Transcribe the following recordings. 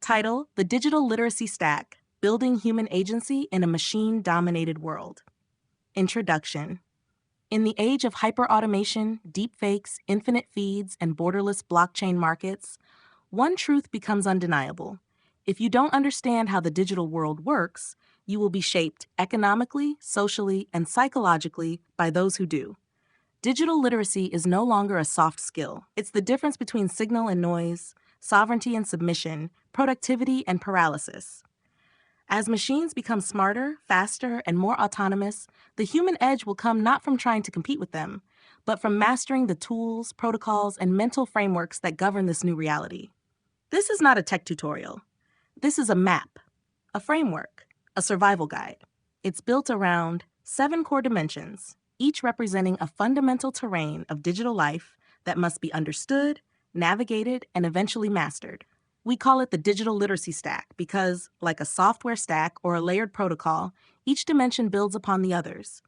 Title: The Digital Literacy Stack: Building Human Agency in a Machine-Dominated World. Introduction. In the age of hyperautomation, deepfakes, infinite feeds, and borderless blockchain markets, one truth becomes undeniable. If you don't understand how the digital world works, you will be shaped economically, socially, and psychologically by those who do. Digital literacy is no longer a soft skill. It's the difference between signal and noise, sovereignty and submission, productivity and paralysis. As machines become smarter, faster, and more autonomous, the human edge will come not from trying to compete with them, but from mastering the tools, protocols, and mental frameworks that govern this new reality. This is not a tech tutorial. This is a map, a framework, a survival guide. It's built around 7 core dimensions, each representing a fundamental terrain of digital life that must be understood, navigated, and eventually mastered. We call it the digital literacy stack because, like a software stack or a layered protocol, each dimension builds upon the others.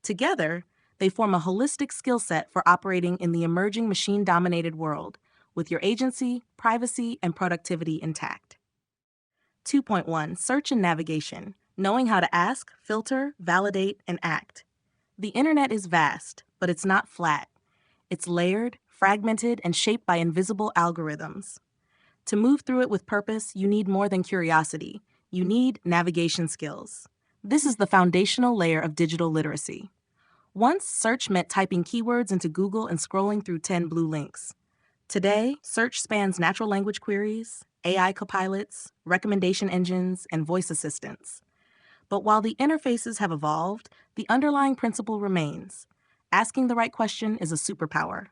Together, they form a holistic skill set for operating in the emerging machine-dominated world, with your agency, privacy, and productivity intact. 2.1 Search and Navigation: Knowing how to ask, filter, validate, and act. The internet is vast, but it's not flat. It's layered, fragmented, and shaped by invisible algorithms. To move through it with purpose, you need more than curiosity. You need navigation skills. This is the foundational layer of digital literacy. Once, search meant typing keywords into Google and scrolling through 10 blue links. Today, search spans natural language queries, AI copilots, recommendation engines, and voice assistants. But while the interfaces have evolved, the underlying principle remains. Asking the right question is a superpower.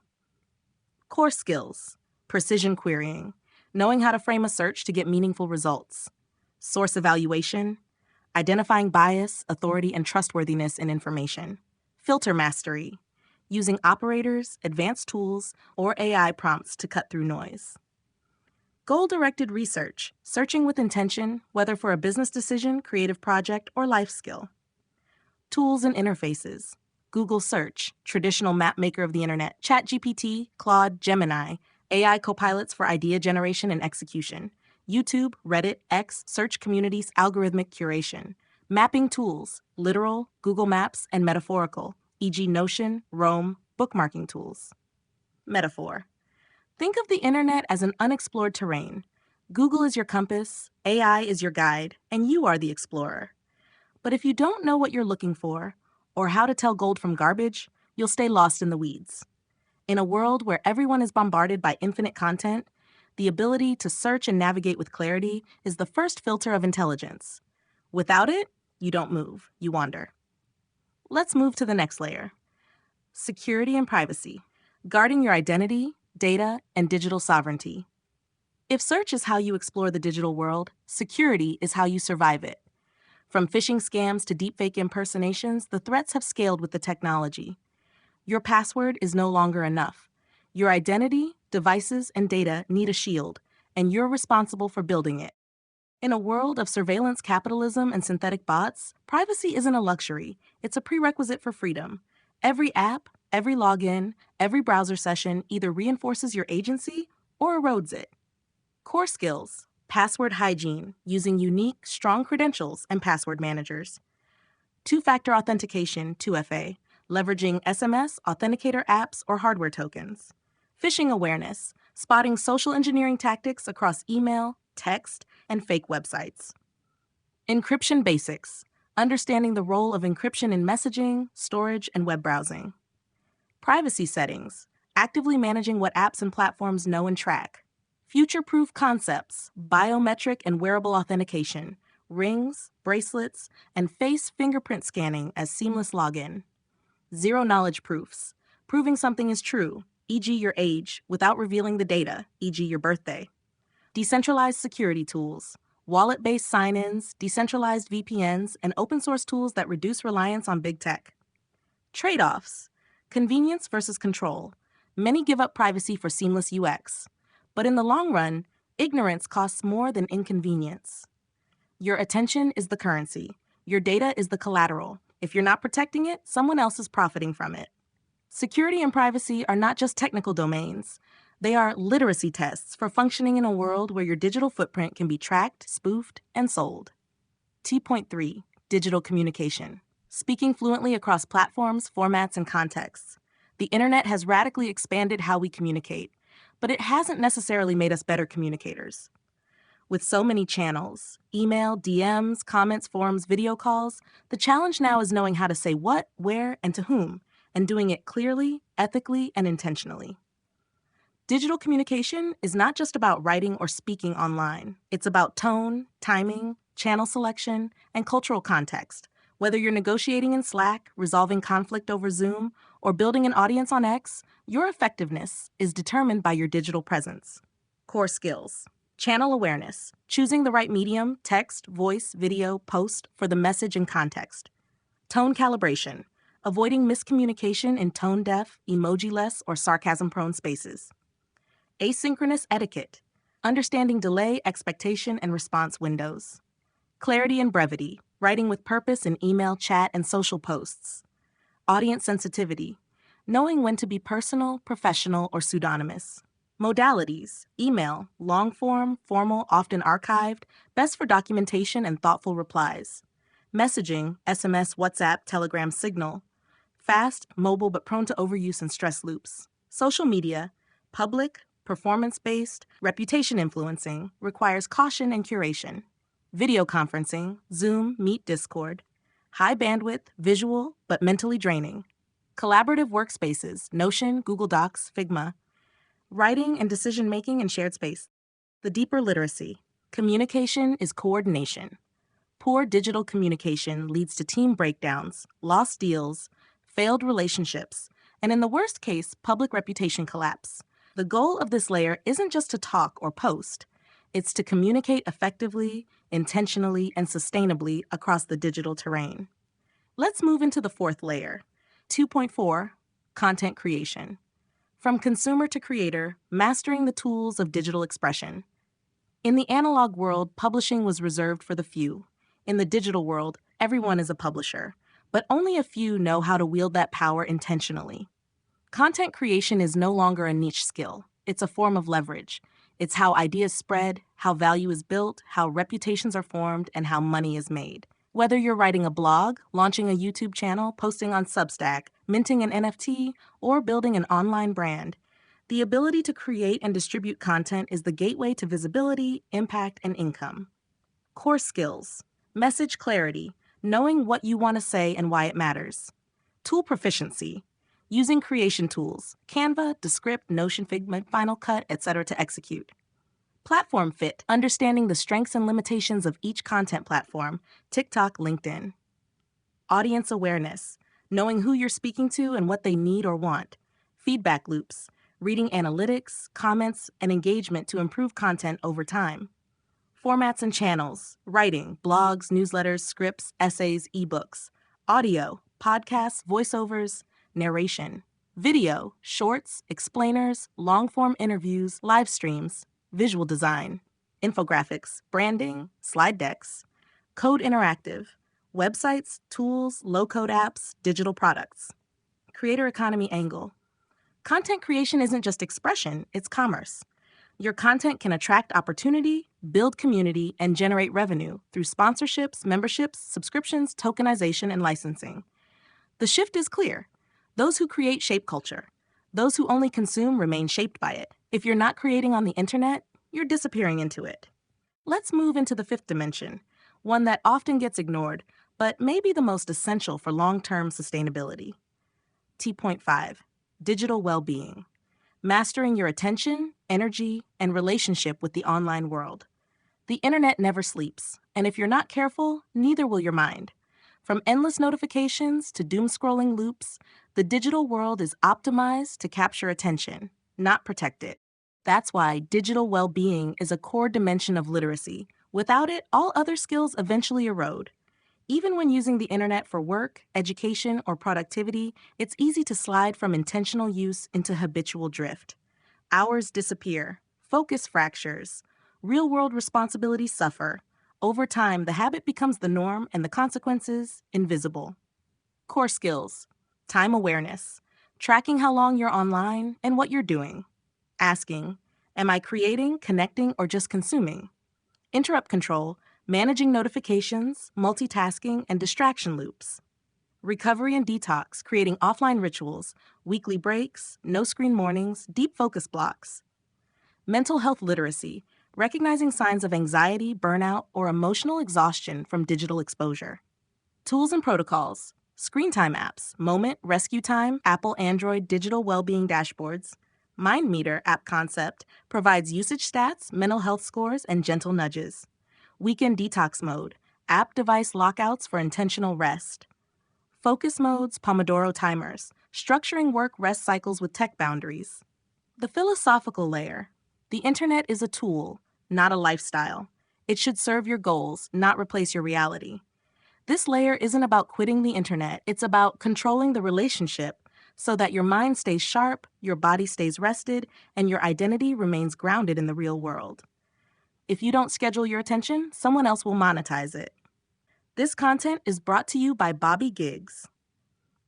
Core skills: precision querying, knowing how to frame a search to get meaningful results; source evaluation, identifying bias, authority, and trustworthiness in information; filter mastery, using operators, advanced tools, or AI prompts to cut through noise; goal-directed research, searching with intention, whether for a business decision, creative project, or life skill; tools and interfaces: Google Search, traditional map maker of the internet; ChatGPT, Claude, Gemini, AI copilots for idea generation and execution; YouTube, Reddit, X, search communities, algorithmic curation; mapping tools, literal, Google Maps, and metaphorical, e.g. Notion, Roam, bookmarking tools. Metaphor: think of the internet as an unexplored terrain. Google is your compass, AI is your guide, and you are the explorer. But if you don't know what you're looking for, or how to tell gold from garbage, you'll stay lost in the weeds. In a world where everyone is bombarded by infinite content, the ability to search and navigate with clarity is the first filter of intelligence. Without it, you don't move, you wander. Let's move to the next layer. Security and privacy: guarding your identity, data, and digital sovereignty. If search is how you explore the digital world, security is how you survive it. From phishing scams to deepfake impersonations, the threats have scaled with the technology. Your password is no longer enough. Your identity, devices, and data need a shield, and you're responsible for building it. In a world of surveillance capitalism and synthetic bots, privacy isn't a luxury, it's a prerequisite for freedom. Every app, every login, every browser session either reinforces your agency or erodes it. Core skills: password hygiene, using unique, strong credentials and password managers; two-factor authentication, 2FA, leveraging SMS, authenticator apps, or hardware tokens; phishing awareness, spotting social engineering tactics across email, text, and fake websites; encryption basics, understanding the role of encryption in messaging, storage, and web browsing; privacy settings, actively managing what apps and platforms know and track; future-proof concepts, biometric and wearable authentication, rings, bracelets, and face fingerprint scanning as seamless login; zero-knowledge proofs, proving something is true, e.g. your age, without revealing the data, e.g. your birthday; decentralized security tools, wallet-based sign-ins, decentralized VPNs, and open-source tools that reduce reliance on big tech; trade-offs, convenience versus control. Many give up privacy for seamless UX, but in the long run, ignorance costs more than inconvenience. Your attention is the currency. Your data is the collateral. If you're not protecting it, someone else is profiting from it. Security and privacy are not just technical domains. They are literacy tests for functioning in a world where your digital footprint can be tracked, spoofed, and sold. T.3 Digital communication. Speaking fluently across platforms, formats, and contexts. The internet has radically expanded how we communicate, but it hasn't necessarily made us better communicators. With so many channels, email, DMs, comments, forums, video calls, the challenge now is knowing how to say what, where, and to whom, and doing it clearly, ethically, and intentionally. Digital communication is not just about writing or speaking online. It's about tone, timing, channel selection, and cultural context. Whether you're negotiating in Slack, resolving conflict over Zoom, or building an audience on X, your effectiveness is determined by your digital presence. Core skills. Channel awareness, choosing the right medium, text, voice, video, post for the message and context. Tone calibration, avoiding miscommunication in tone-deaf, emoji-less, or sarcasm-prone spaces. Asynchronous etiquette, understanding delay, expectation, and response windows. Clarity and brevity, writing with purpose in email, chat, and social posts. Audience sensitivity, knowing when to be personal, professional, or pseudonymous. Modalities, email, long form, formal, often archived, best for documentation and thoughtful replies. Messaging, SMS, WhatsApp, Telegram, Signal. Fast, mobile, but prone to overuse and stress loops. Social media, public, performance-based, reputation influencing, requires caution and curation. Video conferencing, Zoom, Meet, Discord. High bandwidth, visual, but mentally draining. Collaborative workspaces, Notion, Google Docs, Figma. Writing and decision-making in shared space. The deeper literacy. Communication is coordination. Poor digital communication leads to team breakdowns, lost deals, failed relationships, and in the worst case, public reputation collapse. The goal of this layer isn't just to talk or post. It's to communicate effectively, intentionally, and sustainably across the digital terrain. Let's move into the fourth layer. 2.4, content creation. From consumer to creator, mastering the tools of digital expression. In the analog world, publishing was reserved for the few. In the digital world, everyone is a publisher, but only a few know how to wield that power intentionally. Content creation is no longer a niche skill. It's a form of leverage. It's how ideas spread, how value is built, how reputations are formed, and how money is made. Whether you're writing a blog, launching a YouTube channel, posting on Substack, minting an NFT, or building an online brand, the ability to create and distribute content is the gateway to visibility, impact, and income. Core skills. Message clarity, knowing what you want to say and why it matters. Tool proficiency, using creation tools, Canva, Descript, Notion, Figma, Final Cut, etc. to execute. Platform fit, understanding the strengths and limitations of each content platform, TikTok, LinkedIn. Audience awareness, knowing who you're speaking to and what they need or want. Feedback loops, reading analytics, comments, and engagement to improve content over time. Formats and channels, writing, blogs, newsletters, scripts, essays, ebooks. Audio, podcasts, voiceovers, narration. Video, shorts, explainers, long-form interviews, live streams. Visual design, infographics, branding, slide decks. Code interactive, websites, tools, low-code apps, digital products. Creator economy angle. Content creation isn't just expression, it's commerce. Your content can attract opportunity, build community, and generate revenue through sponsorships, memberships, subscriptions, tokenization, and licensing. The shift is clear. Those who create shape culture. Those who only consume remain shaped by it. If you're not creating on the internet, you're disappearing into it. Let's move into the fifth dimension, one that often gets ignored, but may be the most essential for long-term sustainability. T.5 Digital well-being. Mastering your attention, energy, and relationship with the online world. The internet never sleeps, and if you're not careful, neither will your mind. From endless notifications to doom-scrolling loops, the digital world is optimized to capture attention, not protect it. That's why digital well-being is a core dimension of literacy. Without it, all other skills eventually erode. Even when using the internet for work, education, or productivity, it's easy to slide from intentional use into habitual drift. Hours disappear, focus fractures, real-world responsibilities suffer. Over time, the habit becomes the norm and the consequences invisible. Core skills, time awareness, tracking how long you're online and what you're doing. asking, am I creating, connecting, or just consuming? Interrupt control, managing notifications, multitasking, and distraction loops. Recovery and detox, creating offline rituals, weekly breaks, no screen mornings, deep focus blocks. Mental health literacy, recognizing signs of anxiety, burnout, or emotional exhaustion from digital exposure. Tools and protocols, screen time apps, Moment, Rescue Time, Apple Android digital well-being dashboards. Mind Meter app concept provides usage stats, mental health scores, and gentle nudges. Weekend detox mode, app device lockouts for intentional rest. Focus modes, Pomodoro timers, structuring work-rest cycles with tech boundaries. The philosophical layer. The internet is a tool, not a lifestyle. It should serve your goals, not replace your reality. This layer isn't about quitting the internet, it's about controlling the relationship so that your mind stays sharp, your body stays rested, and your identity remains grounded in the real world. If you don't schedule your attention, someone else will monetize it. This content is brought to you by Bobby Gigs.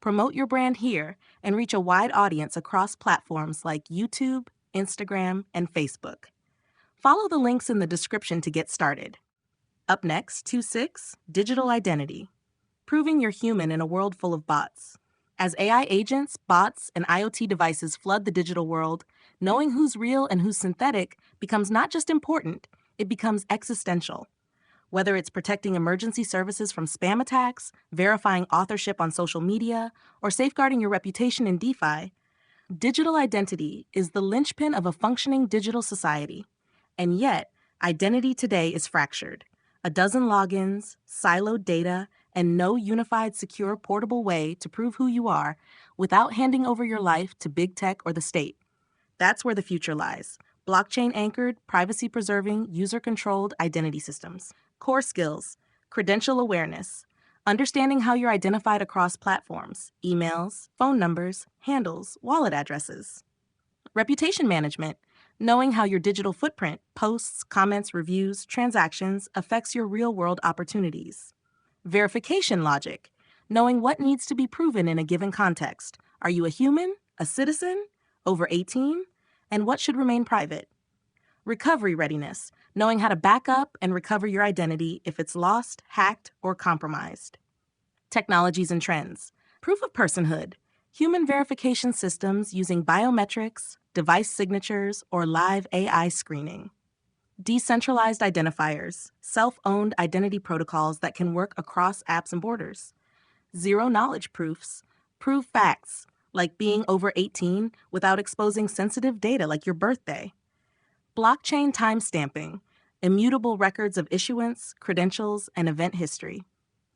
Promote your brand here and reach a wide audience across platforms like YouTube, Instagram, and Facebook. Follow the links in the description to get started. Up next, 2.6, Digital Identity. Proving you're human in a world full of bots. As AI agents, bots, and IoT devices flood the digital world, knowing who's real and who's synthetic becomes not just important, it becomes existential. Whether it's protecting emergency services from spam attacks, verifying authorship on social media, or safeguarding your reputation in DeFi, digital identity is the linchpin of a functioning digital society. And yet, identity today is fractured. A dozen logins, siloed data, and no unified, secure, portable way to prove who you are without handing over your life to big tech or the state. That's where the future lies. Blockchain-anchored, privacy-preserving, user-controlled identity systems. Core skills, credential awareness, understanding how you're identified across platforms, emails, phone numbers, handles, wallet addresses. Reputation management, knowing how your digital footprint, posts, comments, reviews, transactions affects your real-world opportunities. Verification logic, knowing what needs to be proven in a given context. Are you a human, a citizen, over 18, and what should remain private? Recovery readiness, knowing how to back up and recover your identity if it's lost, hacked, or compromised. Technologies and trends. Proof of personhood, human verification systems using biometrics, device signatures, or live AI screening. Decentralized identifiers, self-owned identity protocols that can work across apps and borders. Zero-knowledge proofs, prove facts, like being over 18 without exposing sensitive data like your birthday. Blockchain timestamping, immutable records of issuance, credentials, and event history.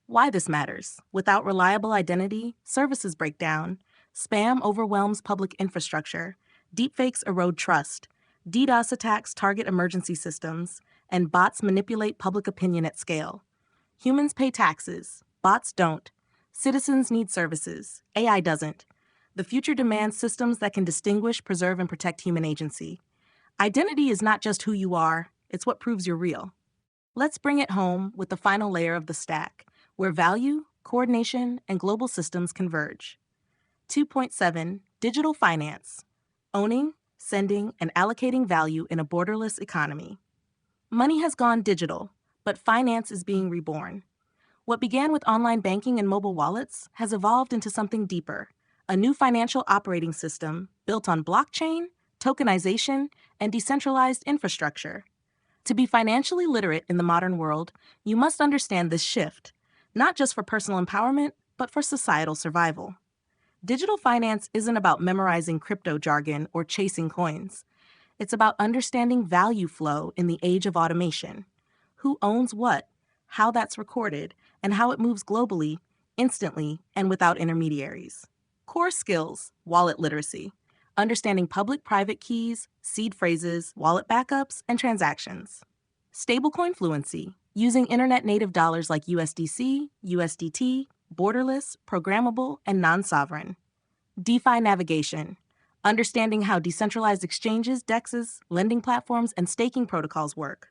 Why this matters. Without reliable identity, services break down, spam overwhelms public infrastructure, deepfakes erode trust, DDoS attacks target emergency systems, and bots manipulate public opinion at scale. Humans pay taxes, bots don't. Citizens need services, AI doesn't. The future demands systems that can distinguish, preserve, and protect human agency. Identity is not just who you are, it's what proves you're real. Let's bring it home with the final layer of the stack, where value, coordination, and global systems converge. 2.7, Digital Finance. Owning, sending, and allocating value in a borderless economy. Money has gone digital, but finance is being reborn. What began with online banking and mobile wallets has evolved into something deeper, a new financial operating system built on blockchain, tokenization, and decentralized infrastructure. To be financially literate in the modern world, you must understand this shift, not just for personal empowerment, but for societal survival. Digital finance isn't about memorizing crypto jargon or chasing coins. It's about understanding value flow in the age of automation. Who owns what, how that's recorded, and how it moves globally, instantly, and without intermediaries. Core skills, wallet literacy, understanding public-private keys, seed phrases, wallet backups, and transactions. Stablecoin fluency, using internet-native dollars like USDC, USDT, borderless, programmable, and non-sovereign. DeFi navigation, understanding how decentralized exchanges, DEXs, lending platforms, and staking protocols work.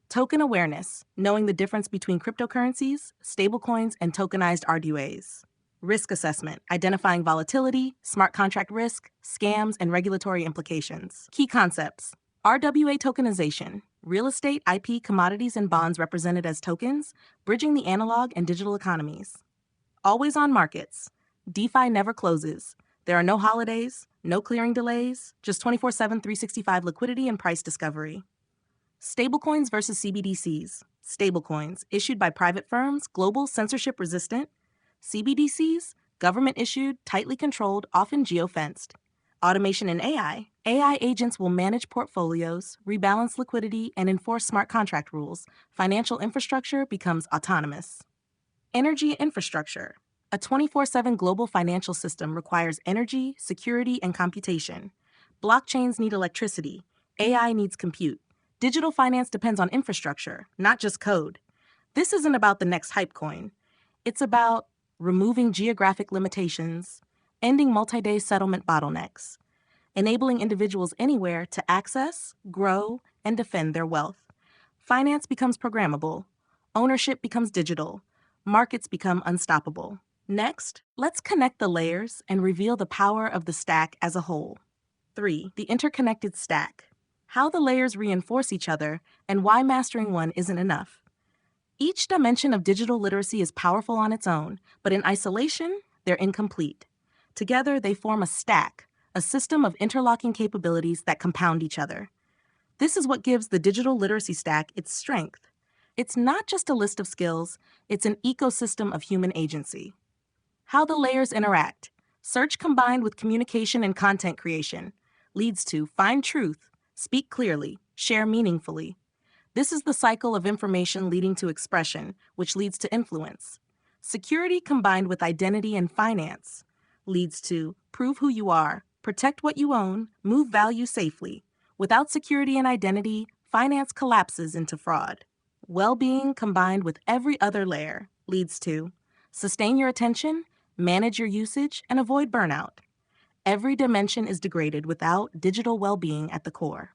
Token awareness, knowing the difference between cryptocurrencies, stablecoins, and tokenized RWAs. Risk assessment, identifying volatility, smart contract risk, scams, and regulatory implications. Key concepts: RWA tokenization, real estate, IP, commodities, and bonds represented as tokens, bridging the analog and digital economies. Always on markets. DeFi never closes. There are no holidays, no clearing delays, just 24/7, 365 liquidity and price discovery. Stablecoins versus CBDCs. Stablecoins, issued by private firms, global, censorship resistant. CBDCs, government issued, tightly controlled, often geofenced. Automation and AI. AI agents will manage portfolios, rebalance liquidity, and enforce smart contract rules. Financial infrastructure becomes autonomous. Energy infrastructure. A 24/7 global financial system requires energy, security, and computation. Blockchains need electricity. AI needs compute. Digital finance depends on infrastructure, not just code. This isn't about the next hype coin. It's about removing geographic limitations, ending multi-day settlement bottlenecks, enabling individuals anywhere to access, grow, and defend their wealth. Finance becomes programmable. Ownership becomes digital. Markets become unstoppable. Next, let's connect the layers and reveal the power of the stack as a whole. 3. The interconnected stack. How the layers reinforce each other and why mastering one isn't enough. Each dimension of digital literacy is powerful on its own, but in isolation, they're incomplete. Together, they form a stack, a system of interlocking capabilities that compound each other. This is what gives the digital literacy stack its strength. It's not just a list of skills, it's an ecosystem of human agency. How the layers interact. Search combined with communication and content creation leads to find truth, speak clearly, share meaningfully. This is the cycle of information leading to expression, which leads to influence. Security combined with identity and finance leads to prove who you are, protect what you own, move value safely. Without security and identity, finance collapses into fraud. Well-being combined with every other layer leads to sustain your attention, manage your usage, and avoid burnout. Every dimension is degraded without digital well-being at the core.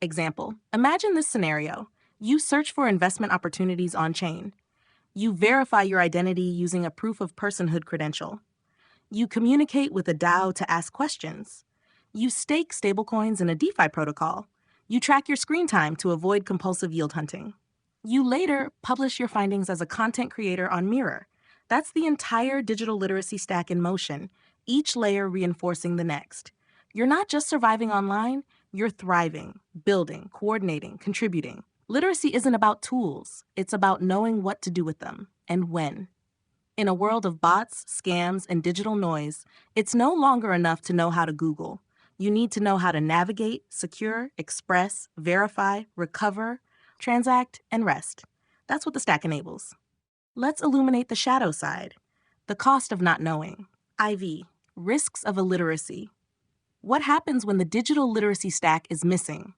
Example, imagine this scenario. You search for investment opportunities on-chain. You verify your identity using a proof of personhood credential. You communicate with a DAO to ask questions. You stake stablecoins in a DeFi protocol. You track your screen time to avoid compulsive yield hunting. You later publish your findings as a content creator on Mirror. That's the entire digital literacy stack in motion, each layer reinforcing the next. You're not just surviving online, you're thriving, building, coordinating, contributing. Literacy isn't about tools, it's about knowing what to do with them and when. In a world of bots, scams, and digital noise, it's no longer enough to know how to Google. You need to know how to navigate, secure, express, verify, recover, transact, and rest. That's what the stack enables. Let's illuminate the shadow side, the cost of not knowing. IV, risks of illiteracy. What happens when the digital literacy stack is missing?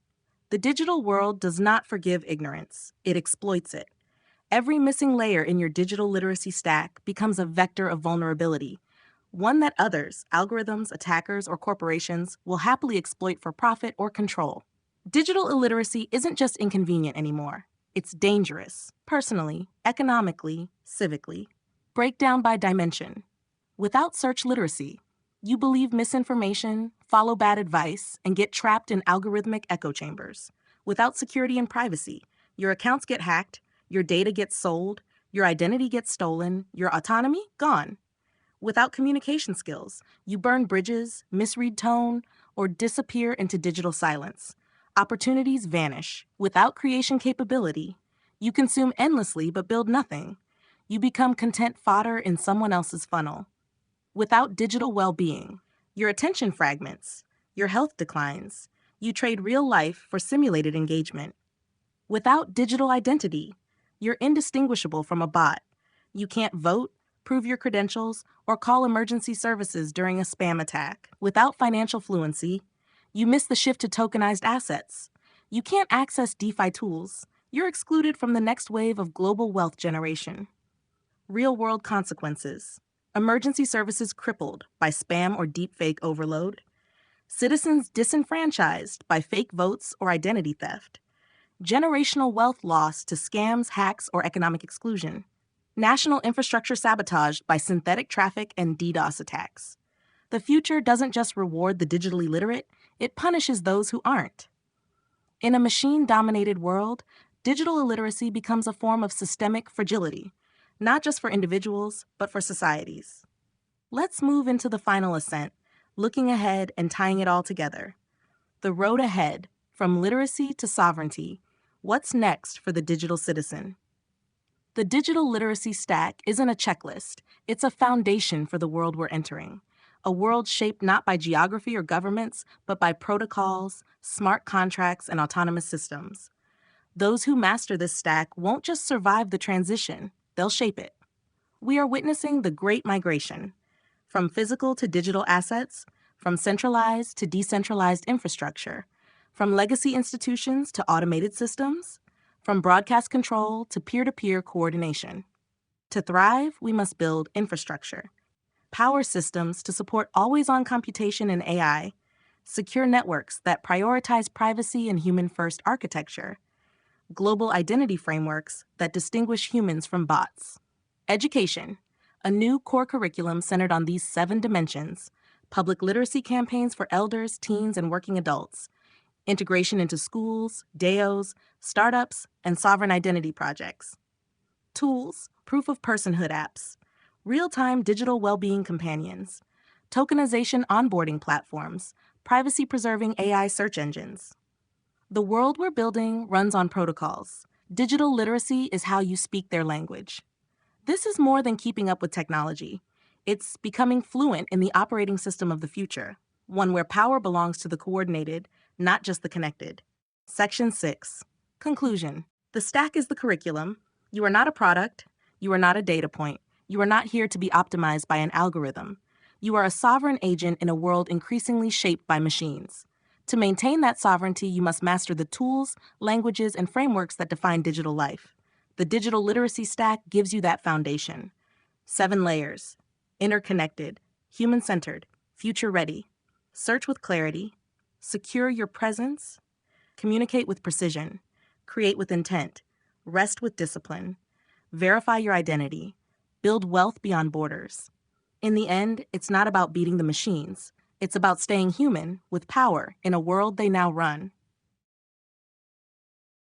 The digital world does not forgive ignorance, it exploits it. Every missing layer in your digital literacy stack becomes a vector of vulnerability, one that others, algorithms, attackers, or corporations, will happily exploit for profit or control. Digital illiteracy isn't just inconvenient anymore. It's dangerous, personally, economically, civically. Breakdown by dimension. Without search literacy, you believe misinformation, follow bad advice, and get trapped in algorithmic echo chambers. Without security and privacy, your accounts get hacked, your data gets sold, your identity gets stolen, your autonomy gone. Without communication skills, you burn bridges, misread tone, or disappear into digital silence. Opportunities vanish. Without creation capability, you consume endlessly but build nothing. You become content fodder in someone else's funnel. Without digital well-being, your attention fragments, your health declines. You trade real life for simulated engagement. Without digital identity, you're indistinguishable from a bot. You can't vote, prove your credentials, or call emergency services during a spam attack. Without financial fluency, you miss the shift to tokenized assets. You can't access DeFi tools. You're excluded from the next wave of global wealth generation. Real-world consequences. Emergency services crippled by spam or deepfake overload. Citizens disenfranchised by fake votes or identity theft. Generational wealth lost to scams, hacks, or economic exclusion. National infrastructure sabotaged by synthetic traffic and DDoS attacks. The future doesn't just reward the digitally literate, it punishes those who aren't. In a machine-dominated world, digital illiteracy becomes a form of systemic fragility, not just for individuals, but for societies. Let's move into the final ascent, looking ahead and tying it all together. The road ahead, from literacy to sovereignty. What's next for the digital citizen? The digital literacy stack isn't a checklist, it's a foundation for the world we're entering. A world shaped not by geography or governments, but by protocols, smart contracts, and autonomous systems. Those who master this stack won't just survive the transition, they'll shape it. We are witnessing the Great Migration. From physical to digital assets, from centralized to decentralized infrastructure, from legacy institutions to automated systems, from broadcast control to peer-to-peer coordination. To thrive, we must build infrastructure, power systems to support always-on computation and AI, secure networks that prioritize privacy and human-first architecture, global identity frameworks that distinguish humans from bots. Education, a new core curriculum centered on these 7 dimensions: public literacy campaigns for elders, teens, and working adults, integration into schools, DAOs, startups, and sovereign identity projects. Tools, proof of personhood apps, real-time digital well-being companions, tokenization onboarding platforms, privacy-preserving AI search engines. The world we're building runs on protocols. Digital literacy is how you speak their language. This is more than keeping up with technology. It's becoming fluent in the operating system of the future, one where power belongs to the coordinated, not just the connected. Section 6. Conclusion. The stack is the curriculum. You are not a product. You are not a data point. You are not here to be optimized by an algorithm. You are a sovereign agent in a world increasingly shaped by machines. To maintain that sovereignty, you must master the tools, languages, and frameworks that define digital life. The digital literacy stack gives you that foundation. 7 layers. Interconnected, human-centered, future-ready. Search with clarity. Secure your presence. Communicate with precision. Create with intent. Rest with discipline. Verify your identity. Build wealth beyond borders. In the end, it's not about beating the machines. It's about staying human with power in a world they now run.